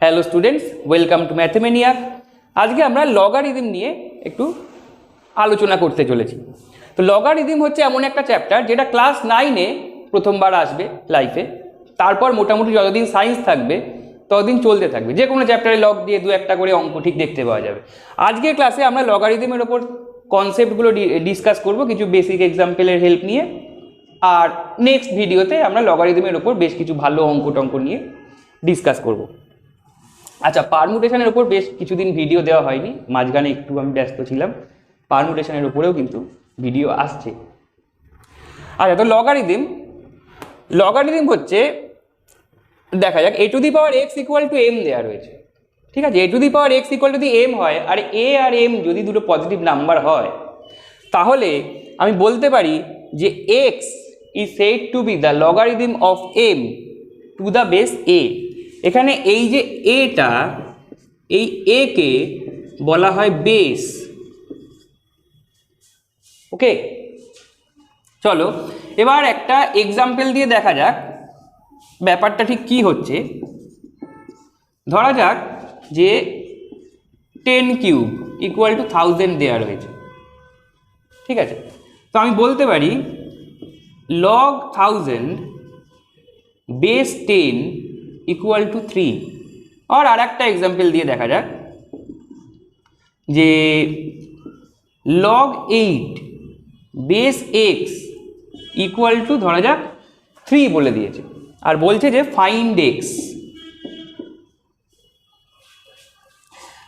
Hello students, welcome to Mathmaniac. আজকে আমরা logarithm নিয়ে একটু আলোচনা করতে চলেছি। তো লগারিদম হচ্ছে এমন একটা চ্যাপ্টার যেটা ক্লাস 9-এ প্রথমবার আসবে লাইফে, তারপর মোটামুটি যতদিন সায়েন্স থাকবে ততদিন চলতে থাকবে। যে কোনো চ্যাপ্টারে লগ দিয়ে দু একটা করে অঙ্ক ঠিক দেখতে পাওয়া যাবে। আজকের ক্লাসে আমরা লগারিদমের ওপর কনসেপ্টগুলো ডিসকাস করব কিছু বেসিক এক্সাম্পলের হেল্প নিয়ে, আর নেক্সট ভিডিওতে আমরা লগারিদমের ওপর বেশ কিছু ভালো অঙ্ক টঙ্ক নিয়ে ডিসকাস করব। আচ্ছা, পারমুটেশনের ওপর বেশ কিছুদিন ভিডিও দেওয়া হয়নি, মাঝখানে একটু আমি ব্যস্ত ছিলাম। পারমুটেশনের ওপরেও কিন্তু ভিডিও আসছে। আচ্ছা, তো লগারিদম হচ্ছে, দেখা যাক, a to the power x equal to m দেওয়া রয়েছে। ঠিক আছে, a to the power x equal to the m হয়, আর a আর m যদি দুটো পজিটিভ নাম্বার হয় তাহলে আমি বলতে পারি যে x is said to be the logarithm of m to the base a। এখানে এই যে এটা, এই a কে বলা হয় বেস। ওকে, চলো এবার একটা এক্সাম্পল দিয়ে দেখা যাক ব্যাপারটা ঠিক কি হচ্ছে। ধরা যাক যে 10 কিউব ইকুয়াল টু 1000 দেওয়া রয়েছে। ঠিক আছে, তো আমি বলতে পারি লগ 1000 বেস 10 ইকুয়াল টু 3। আর একটা এক্সাম্পল দিয়ে দেখা যাক যে log 8 base x equal two, ধরা যাক 3 বলে দিয়েছে, আর বলছে যে ফাইন্ড x।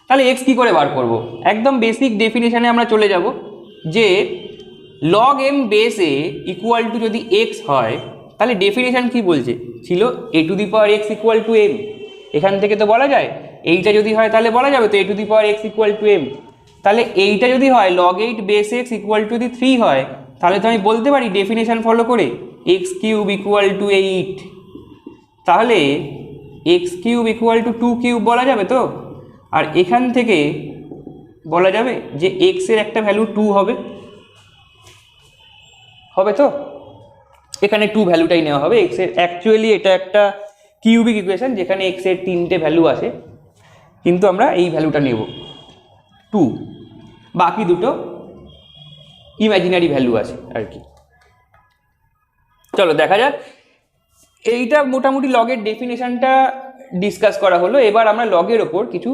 তাহলে x কি করে বার করব? একদম বেসিক ডেফিনেশনে আমরা চলে যাব যে log m base a equal to যদি x হয়, তাহলে ডেফিনেশন কি বলছে ছিল, a to the power x equal to m। এখান থেকে তো বলা যায় এইটা যদি হয় তাহলে বলা যাবে তো a to the power x equal to m। তাহলে এইটা যদি হয় log 8 base x equal to the 3 হয়, তাহলে তো আমি বলতে পারি ডেফিনেশন ফলো করে x কিউব ইকুয়াল টু 8। তাহলে x cube equal to 2 cube বলা যাবে তো। আর এখান থেকে বলা যাবে যে x এর একটা ভ্যালু 2 হবে তো। এখানে 2 ভ্যালুটাই নেওয়া হবে x এর। অ্যাকচুয়ালি এটা একটা কিউবিক ইকুয়েশন যেখানে x এর 3টে ভ্যালু আছে, কিন্তু আমরা এই ভ্যালুটা নেব 2, বাকি দুটো ইমাজিনারি ভ্যালু আছে আর কি। চলো দেখা যাক, এইটা মোটামুটি লগের ডেফিনেশনটা ডিসকাস করা হলো। এবার আমরা লগের ওপর কিছু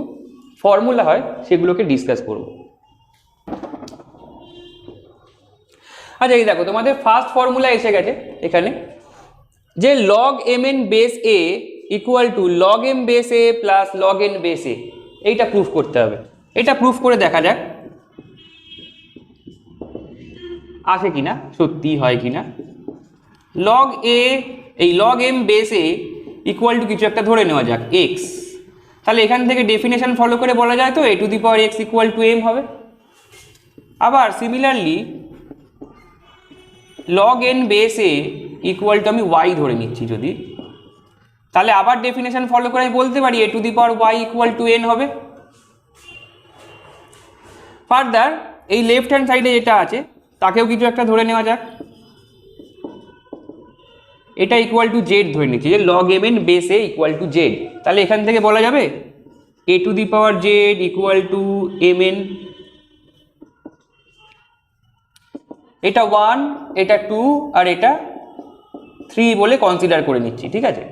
ফর্মুলা হয় সেগুলোকে ডিসকাস করব। আচ্ছা, এই দেখো তোমাদের ফার্স্ট ফর্মুলা এসে গেছে এখানে, যে log M N base A equal to log M base A plus log N base A. এইটা প্রুফ করতে হবে। এটা প্রুফ করে দেখা যাক আসে কিনা, সত্যি হয় কিনা। লগ এ, এই log M base A equal to কিছু একটা ধরে নেওয়া যাক এক্স। তাহলে এখান থেকে ডেফিনেশন ফলো করে বলা যায় তো এ to the power x equal to M হবে। আবার similarly log N base A equal to, আমি ওয়াই ধরে নিচ্ছি যদি, তাহলে আবার ডেফিনেশন ফলো করে আমি বলতে পারি A to the power Y equal to N হবে। ফার্দার এই লেফট হ্যান্ড সাইডে যেটা আছে তাকেও কিছু একটা ধরে নেওয়া যাক, এটা ইকুয়াল টু জেড ধরে নিচ্ছি, যে log M N base A equal to Z. তাহলে এখান থেকে বলা যাবে এ to the power Z equal to M N. এটা 1, এটা 2 আর এটা 3 বলে কনসিডার করে নিচ্ছি। ঠিক আছে,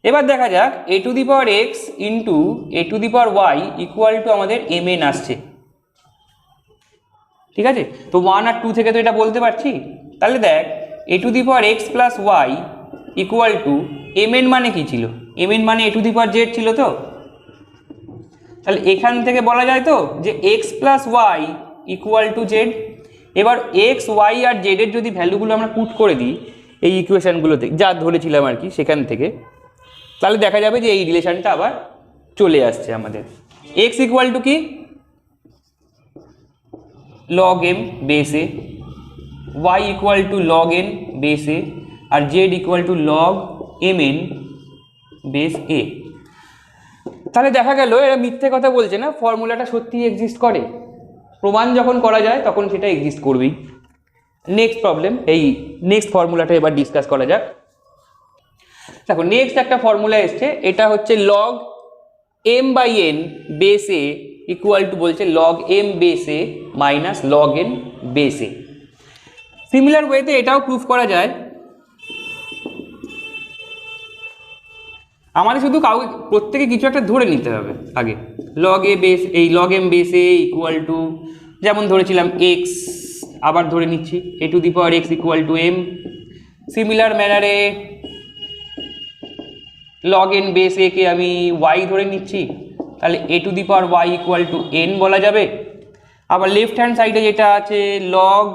এবার দেখা যাক A to the power X into A to the power Y equal to আমাদের এম এন আসছে। ঠিক আছে, তো 1 আর 2 থেকে তো এটা বলতে পারছি। তাহলে দেখ A to the power X plus Y equal to M N মানে কি ছিল, এম এন মানে এ টু দি পাওয়ার জেড ছিল তো। তাহলে এখান থেকে বলা যায় তো যে x plus Y equal to z. এবার এক্স, ওয়াই আর জেডের যদি ভ্যালুগুলো আমরা পুট করে দিই এই ইকুয়েশানগুলোতে যা ধরেছিলাম আর কি সেখান থেকে, তাহলে দেখা যাবে যে এই রিলেশনটা আবার চলে আসছে আমাদের। এক্স ইকুয়াল টু কি, log M base A, Y equal to log N base A, আর Z equal to log M N base A. তাহলে দেখা গেল এরা মিথ্যে কথা বলছে না, ফর্মুলাটা সত্যিই এক্সিস্ট করে। প্রমাণ যখন করা যায় তখন সেটা এক্সিস্ট করবেই। নেক্সট প্রবলেম, এই নেক্সট ফর্মুলাটা এবার ডিসকাস করা যাক। দেখো নেক্সট একটা ফর্মুলা এসছে, এটা হচ্ছে log M by n base A equal to বলছে log M base a minus log N base a. Similar ওয়েতে এটাও প্রুফ করা যায়। আমাদের শুধু কাউকে প্রত্যেকে কিছু একটা ধরে নিতে হবে আগে। লগ এ বেস, এই log M base A equal to, যেমন ধরেছিলাম এক্স, আবার ধরে নিচ্ছি A to the power x equal to M. Similar ম্যানারে লগ এন বেস এ কে আমি ওয়াই ধরে নিচ্ছি, তাহলে এ to the power Y equal to N বলা যাবে। আবার লেফট হ্যান্ড সাইডে যেটা আছে log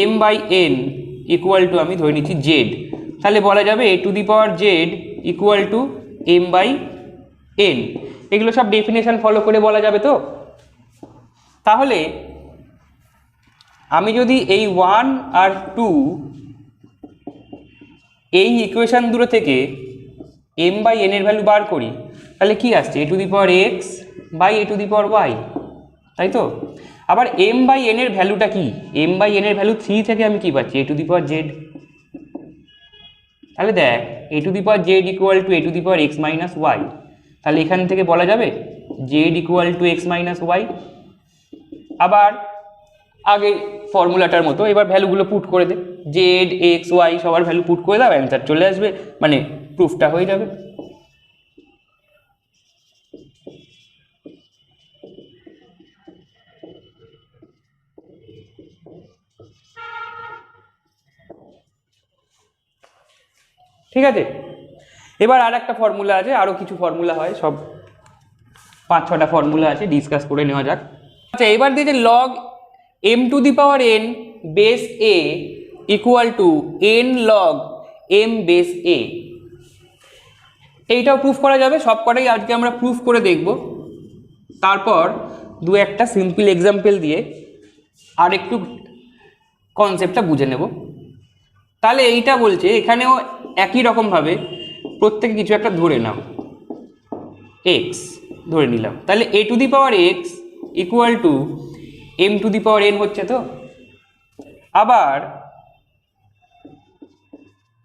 M by N equal to আমি ধরে নিচ্ছি জেড, তাহলে বলা যাবে এ to the power Z equal to m by n. এগুলো সব ডেফিনেশন ফলো করে বলা যাবে তো। তাহলে আমি যদি এই 1 আর 2 এই ইকুয়েশন দুটো থেকে এম বাই এন এর ভ্যালু বার করি, তাহলে কি আসছে A to the power X by A to the power Y, তাই তো। আবার এম বাই এন এর ভ্যালুটা কি, এম বাই এন এর ভ্যালু 3 থেকে আমি কি পাচ্ছি এ টু দি পাওয়ার জেড। তাহলে দেখ A to the power Z equal to A to the power X minus Y, তাহলে এখান থেকে বলা যাবে Z equal to X minus Y. আবার আগে ফর্মুলাটার মতো এবার ভ্যালুগুলো পুট করে দে, জেড এক্স ওয়াই সবার ভ্যালু পুট করে দাও, অ্যান্সার চলে আসবে, মানে প্রুফটা হয়ে যাবে। ঠিক আছে, এবার আর একটা ফর্মুলা আছে, আরও কিছু ফর্মুলা হয়, সব 5-6টা ফর্মুলা আছে, ডিসকাস করে নেওয়া যাক। আচ্ছা, এবার দিয়েছে log M to the power N base A equal to N log M base A. এইটাও প্রুফ করা যাবে, সব কটাই আজকে আমরা প্রুফ করে দেখব। তারপর দু একটা সিম্পল এক্সাম্পল দিয়ে আর একটু কনসেপ্টটা বুঝে নেব। তাহলে এইটা বলছে এখানেও একই রকমভাবে প্রত্যেকে কিছু একটা ধরে নাও, এক্স ধরে নিলাম, তাহলে এ to the power x equal to m to the power n হচ্ছে তো। আবার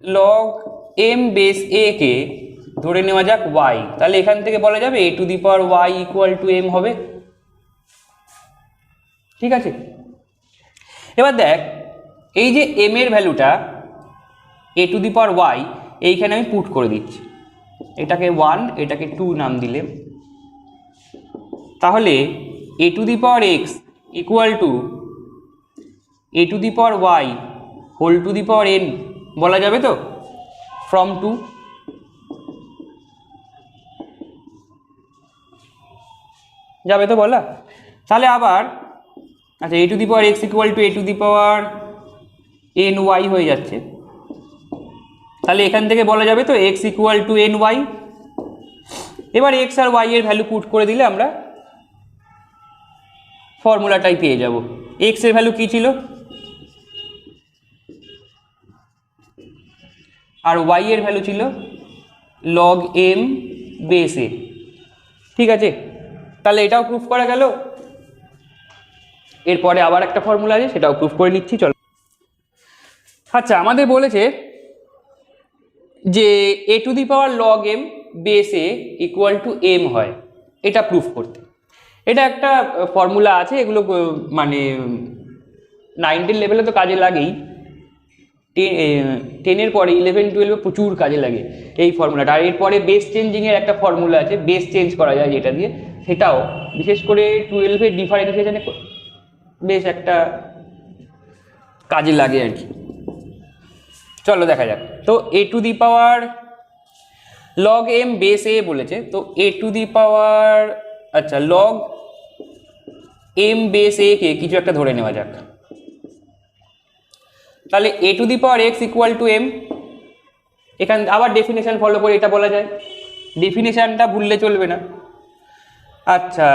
লগ এম বেস এ কে ধরে নেওয়া যাক ওয়াই, তাহলে এখান থেকে বলা যাবে এ to the power Y equal to M হবে। ঠিক আছে, এবার দেখ এই যে এম এর ভ্যালুটা এ টু দি পাওয়ার ওয়াই এইখানে আমি পুট করে দিচ্ছি, এটাকে 1 এটাকে 2 নাম দিলে, তাহলে এ to the power x equal to A to the power y whole to the power n বলা যাবে তো, ফ্রম 2। যাবে তো বলা। তাহলে আবার আচ্ছা, a to the power x equal to A to the power n y হয়ে যাচ্ছে, তাহলে এখান থেকে বলা যাবে তো x equal to n y. এবার এক্স আর ওয়াই এর ভ্যালু পুট করে দিলে আমরা ফর্মুলাটাই পেয়ে যাব। এক্স এর ভ্যালু কি ছিল আর ওয়াই এর ভ্যালু ছিল লগ এম বেস এ। ঠিক আছে, তাহলে এটাও প্রুফ করা গেল। এরপরে আবার একটা ফর্মুলা আছে, সেটাও প্রুফ করে নিচ্ছি, চলো। আচ্ছা, আমাদের বলেছে যে a to the power log M base A equal to m হয়, এটা প্রুফ করতে। এটা একটা ফর্মুলা আছে, এগুলো মানে 9th লেভেলে তো কাজে লাগেই, 10-এর পরে 11-12 প্রচুর কাজে লাগে এই ফর্মুলাটা। আর এরপরে বেস চেঞ্জিংয়ের একটা ফর্মুলা আছে, বেস চেঞ্জ করা যায় যেটা দিয়ে, সেটাও বিশেষ করে 12-এর ডিফারেন্সিয়েশনে বেশ একটা কাজে লাগে আর কি। চলো দেখা যাক। তো এ to the power log M base a বলেছে, তো এ টু দি পাওয়ার আচ্ছা লগ এম বেস এ কে কিছু একটা ধরে নেওয়া যাক, তাহলে এ to the power x equal to m. এখান আবার ডেফিনেশন ফলো করে এটা বলা যায়, ডেফিনেশনটা ভুললে চলবে না। আচ্ছা,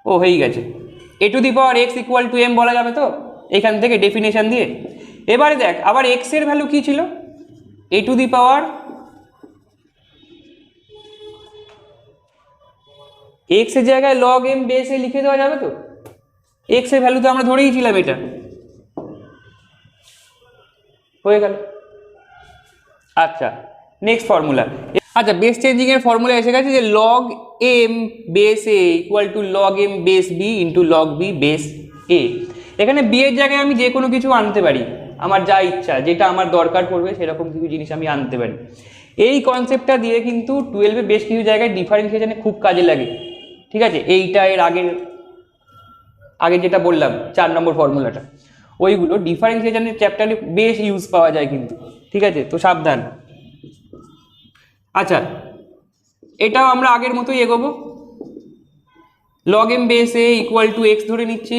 ও হয়ে গেছে, a to the power x equal to m বলা যাবে তো এখান থেকে ডেফিনেশন দিয়ে। এবারে দেখ আবার এক্স এর ভ্যালু কি ছিল, a to the power x এর জায়গায় লগ এম বেস এ লিখে দেওয়া যাবে তো, এক্স এর ভ্যালু তো আমরা ধরেইছিলাম, এটা হয়ে গেল। আচ্ছা, নেক্সট ফর্মুলা। আচ্ছা, বেস চেঞ্জিংয়ের ফর্মুলা এসে গেছে যে log M base A equal to log M base b into log b base a. এখানে বি এর জায়গায় আমি যে কোনো কিছু আনতে পারি, আমার যা ইচ্ছা, যেটা আমার দরকার পড়বে সেরকম কিছু জিনিস আমি আনতে পারি। এই কনসেপ্টটা দিয়ে কিন্তু 12-এ বেশ কিছু জায়গায় ডিফারেন্সিয়েশনে খুব কাজে লাগে। ঠিক আছে, এইটা এর আগে যেটা বললাম 4 নম্বর ফর্মুলাটা, ওইগুলো ডিফারেন্সিয়েশনের চ্যাপ্টারে বেশ ইউজ পাওয়া যায় কিন্তু। ঠিক আছে, তো সাবধান। আচ্ছা, এটাও আমরা আগের মতোই এগোবো। Log M base A equal to x ধরে নিচ্ছি,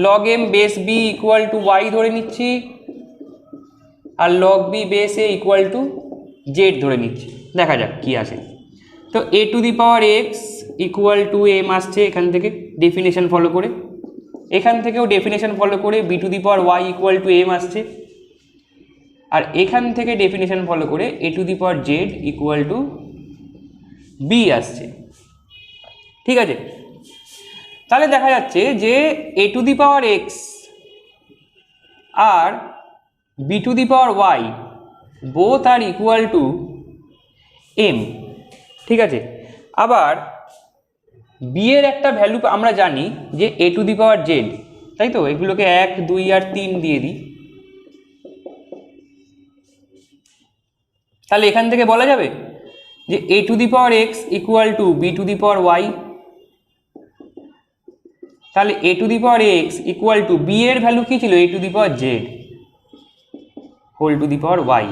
log M base b equal to y ধরে নিচ্ছি, আর log b base A equal to z ধরে নিচ্ছি। দেখা যাক কি আসে। তো এ to the power x equal to m আসছে এখান থেকে ডেফিনেশন ফলো করে, এখান থেকেও ডেফিনেশন ফলো করে b to the power Y equal to m আসছে, আর এখান থেকে ডেফিনেশন ফলো করে a to the power Z equal to b আসছে। ঠিক আছে, তাহলে দেখা যাচ্ছে যে a to the power x আর b to the power y both are equal to m. ঠিক আছে, আবার বি এর একটা ভ্যালু আমরা জানি যে a to the power Z, তাই তো? এগুলোকে 1, 2 আর 3 দিয়ে দিই, তাহলে এখান থেকে বলা যাবে যে a to the power x equal to b to the power y. তাহলে এ to the power x equal to b এর ভ্যালু কি ছিল? A to the power z whole to the power y.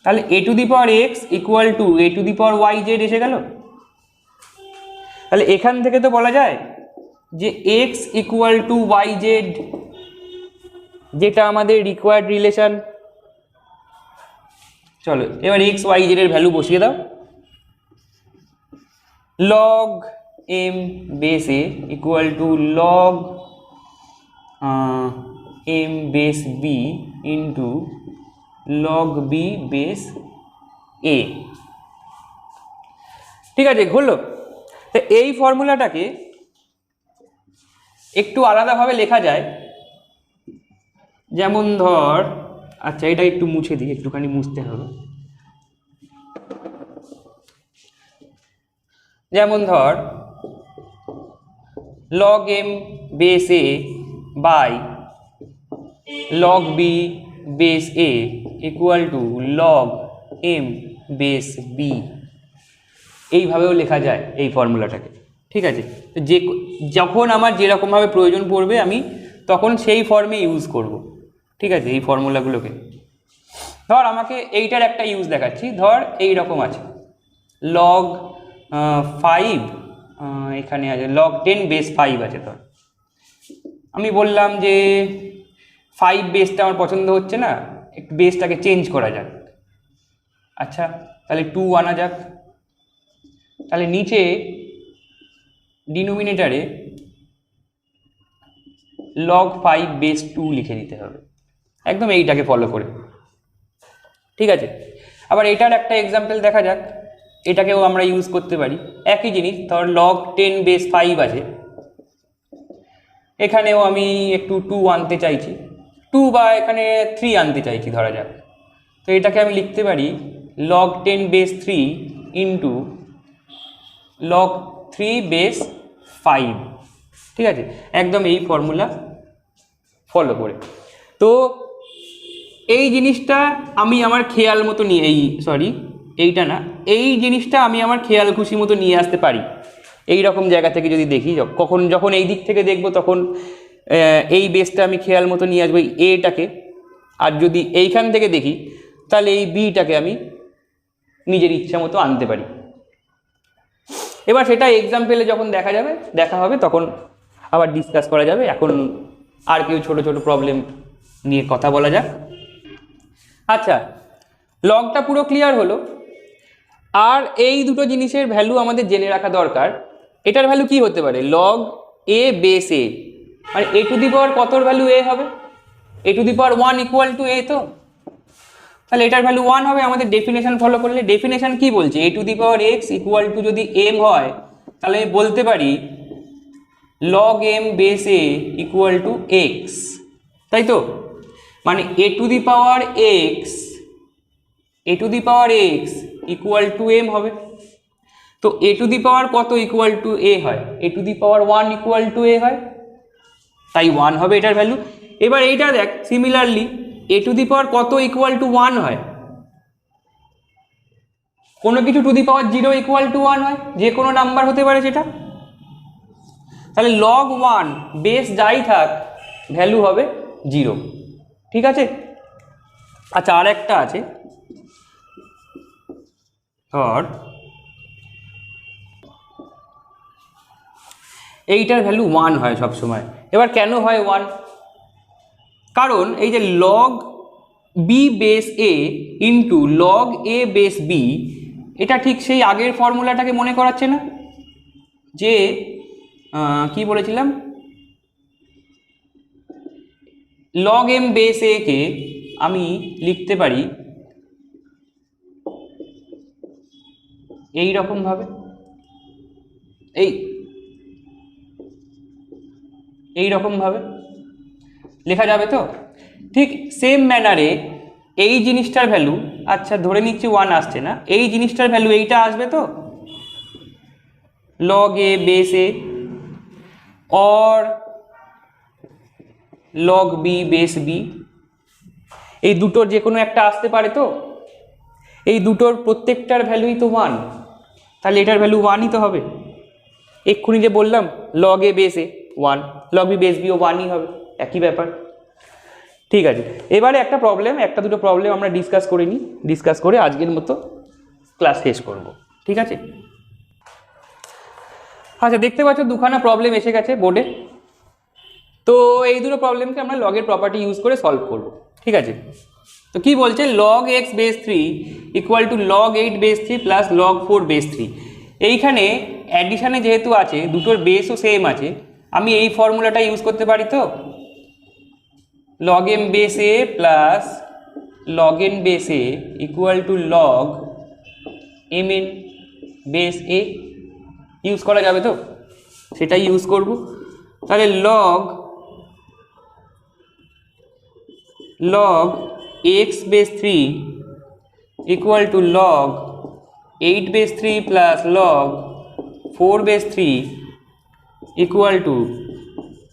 তাহলে এ to the power x equal to A to the power y z এসে গেল। তাহলে এখান থেকে তো বলা যায় যে x equal to y z, যেটা আমাদের রিকোয়ার্ড রিলেশন। চলো এবার এক্স ওয়াই জেড এর ভ্যালু বসিয়ে দাও। Log M base A equal to log M base b into log b base a. ঠিক আছে, হলো। তো এই ফর্মুলাটাকে একটু আলাদাভাবে লেখা যায়, যেমন ধর, আচ্ছা এটা একটু মুছে দিই, একটুখানি মুছতে হবে। যেমন ধর log M base a by log b base A equal to log M base b. এইভাবেও লেখা যায় এই ফর্মুলাটাকে। ঠিক আছে, যে যখন আমার যেরকমভাবে প্রয়োজন পড়বে আমি তখন সেই ফর্মে ইউজ করব। ঠিক আছে, এই ফর্মুলাগুলোকে ধর আমাকে এইটার একটা ইউজ দেখাচ্ছি। ধর এই রকম আছে লগ 5, এখানে আছে লগ 10 বেস 5 আছে। ধর আমি বললাম যে 5 বেসটা আমার পছন্দ হচ্ছে না, একটু বেসটাকে চেঞ্জ করা যাক। আচ্ছা, তাহলে 2 আনা যাক। তাহলে নিচে ডিনোমিনেটারে লগ 5 বেস 2 লিখে দিতে হবে, একদম এইটাকে ফলো করে। ঠিক আছে, আবার এটার একটা এক্সাম্পল দেখা যাক, এটাকেও আমরা ইউজ করতে পারি। একই জিনিস, ধর লগ 10 বেস 5 আছে, এখানেও আমি একটু 2 আনতে চাইছি, 2 বা এখানে 3 আনতে চাইছি ধরা যাক। তো এটাকে আমি লিখতে পারি log 10 base 3 into log 3 base 5। ঠিক আছে, একদম এই ফর্মুলা ফলো করে। তো এই জিনিসটা আমি আমার খেয়াল মতো নিয়ে এইটা না, এই জিনিসটা আমি আমার খেয়াল খুশি মতো নিয়ে আসতে পারি। এই রকম জায়গা থেকে যদি দেখি, যখন এই দিক থেকে দেখব তখন এই বেসটা আমি খেয়াল মতো নিয়ে আসবো এটাকে, আর যদি এইখান থেকে দেখি তাহলে এই বিটাকে আমি নিজের ইচ্ছা মতো আনতে পারি। এবার সেটা এক্সাম্পলে যখন দেখা হবে তখন আবার ডিসকাস করা যাবে। এখন আর কেউ ছোট ছোট প্রবলেম নিয়ে কথা বলা যাক। আচ্ছা, লগটা পুরো ক্লিয়ার হলো। আর এই দুটো জিনিসের ভ্যালু আমাদের জেনে রাখা দরকার। এটার ভ্যালু কি হতে পারে? লগ এ বেস এ, মানে এ to the power কতর value a হবে? A to the power 1 equal to a. তো তাহলে এটার ভ্যালু 1 হবে আমাদের ডেফিনেশন ফলো করলে। ডেফিনেশন কি বলছে? A to the power x equal to যদি এম হয় তাহলে আমি বলতে পারি log M base A equal to x, তাই তো? মানে a to the power x equal to m হবে। তো a টু দি পাওয়ার কত ইকুয়াল টু a হয়? a to the power 1 equal to a হয়, তাই 1 হবে এটার ভ্যালু। এবার এইটা দেখ similarly a to the power কত ইকুয়াল টু 1 হয়? কোনো কিছু two the power 0 equal to 1 হয়, যে কোনো নাম্বার হতে পারে সেটা। তাহলে log 1 বেস যাই থাক ভ্যালু হবে 0, ঠিক আছে। আচ্ছা আর একটা আছে, ধর এইটার ভ্যালু 1 হয় সব সময়। এবার কেন হয় 1? কারণ এই যে log b base a into log a base b, এটা ঠিক সেই আগের ফর্মুলাটাকে মনে করাচ্ছে না, যে কি বলেছিলাম, log m বেস a কে আমি লিখতে পারি এই রকম ভাবে, এই রকম ভাবে লেখা যাবে তো। ঠিক সেম ম্যানারে এই জিনিসটার ভ্যালু, আচ্ছা ধরে নিচ্ছি 1 আসছে না, এই জিনিসটার ভ্যালু এইটা আসবে তো, log a বেস a और log b বেস b, এই দুটোর যে কোনো একটা আসতে পারে তো। এই দুটোর প্রত্যেকটার ভ্যালুই তো 1, তাহলে এটার ভ্যালু 1ই তো হবে। এক্ষুনি যে বললাম log a base a 1, log b base b ও 1ই হবে, একই ব্যাপার। ঠিক আছে, এবারে একটা প্রবলেম, একটা দুটো প্রবলেম আমরা ডিসকাস করে নিই, ডিসকাস করে আজকের মতো ক্লাস শেষ করব, ঠিক আছে। আচ্ছা দেখতে পাচ্ছ দুখানা প্রবলেম এসে গেছে বোর্ডে। তো এই দুটো প্রবলেমকে আমরা লগের প্রপার্টি ইউজ করে সলভ করব, ঠিক আছে। তো কি বলছে, log x base 3 equal to log 8 base 3 plus log 4 base 3। এইখানে অ্যাডিশানে যেহেতু আছে, দুটোর বেসও সেম আছে, আমি এই ফর্মুলাটা ইউজ করতে পারি তো, log m base a plus log n base a equal to log mn base a use করা যাবে তো, সেটাই ইউজ করব। তাহলে log x base 3 equal to log 8 base 3 plus log 4 base 3 equal to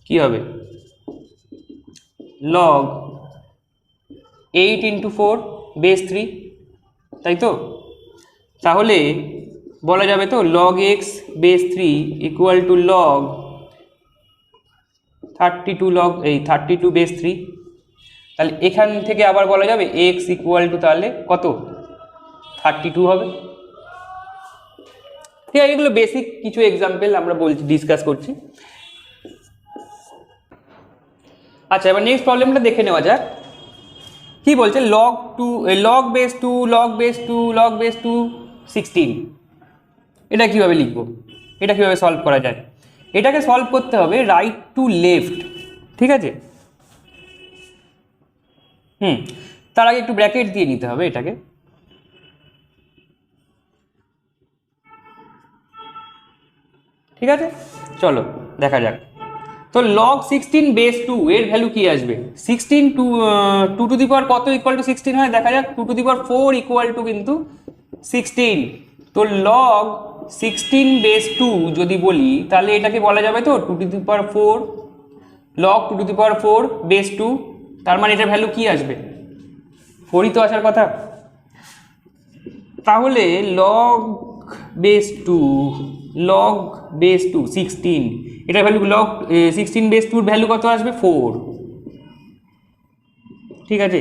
কি হবে, log 8 ইন্টু 4 বেস 3, তাই তো। তাহলে বলা যাবে তো log x base 3 equal to log 32 base 3। তাহলে এখান থেকে আবার বলা যাবে x ইকুয়াল টু তাহলে কত, 32 হবে। ঠিক আছে, এগুলো বেসিক কিছু এক্সাম্পল আমরা বলছি, ডিসকাস করছি। আচ্ছা এবার নেক্সট প্রবলেমটা দেখে নেওয়া যাক। কি বলছে, log বেস 2 log বেস 2 16। এটা কিভাবে লিখবো, এটা কিভাবে সলভ করা যায়? এটাকে সলভ করতে হবে রাইট টু লেফট, ঠিক আছে। তার আগে একটু ব্র্যাকেট দিয়ে নিতে হবে এটাকে। ঠিক আছে, চলো দেখা যাক। তো log 16 বেস 2 এর ভ্যালু কি আসবে? 16 2 টু দি পাওয়ার কত ইকুয়াল টু 16 হয় দেখা যাক। 2 two the power 4 equal to কিন্তু 16। তো log 16 বেস 2 যদি বলি তাহলে এটাকে বলা যাবে তো 2 two the power 4 log 2 two the power 4 base 2, তার মানে এটার ভ্যালু কি আসবে? 4ই তো আসার কথা। তাহলে log বেস 2 16, এটার ভ্যালু log 16 বেস 2 ভ্যালু কত আসবে? 4, ঠিক আছে।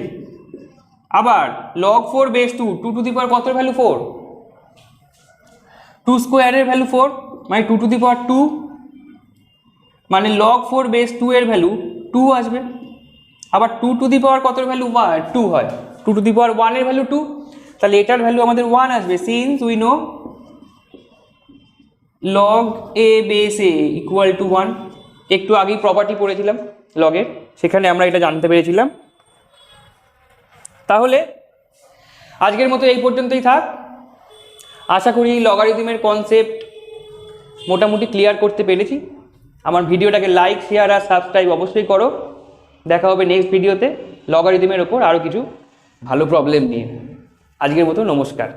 আবার log 4 base 2 2 two the power কত ভ্যালু? 4, 2 স্কোয়ারের ভ্যালু 4 মানে 2 টু দি পাওয়ার 2, মানে log 4 বেস 2 এর ভ্যালু 2 আসবে। আবার 2 টু দি পাওয়ার কত ভ্যালু 2 হয়, 2 টু দি পাওয়ার 1 এর ভ্যালু 2, তাহলে এটার ভ্যালু আমাদের 1 আসবে। Since we know log a base a equal to 1। একটু আগেই প্রপার্টি পড়েছিলাম লগের, সেখানে আমরা এটা জানতে পেরেছিলাম। তাহলে আজকের মতো এই পর্যন্তই থাক। আশা করি লগারিদমের কনসেপ্ট মোটামুটি ক্লিয়ার করতে পেরেছি। আমার ভিডিওটাকে লাইক, শেয়ার আর সাবস্ক্রাইব অবশ্যই করো। দেখা হবে নেক্সট ভিডিওতে। লগারিদমের ওপর আরও কিছু ভালো প্রবলেম নিয়ে। আজকের মতো নমস্কার।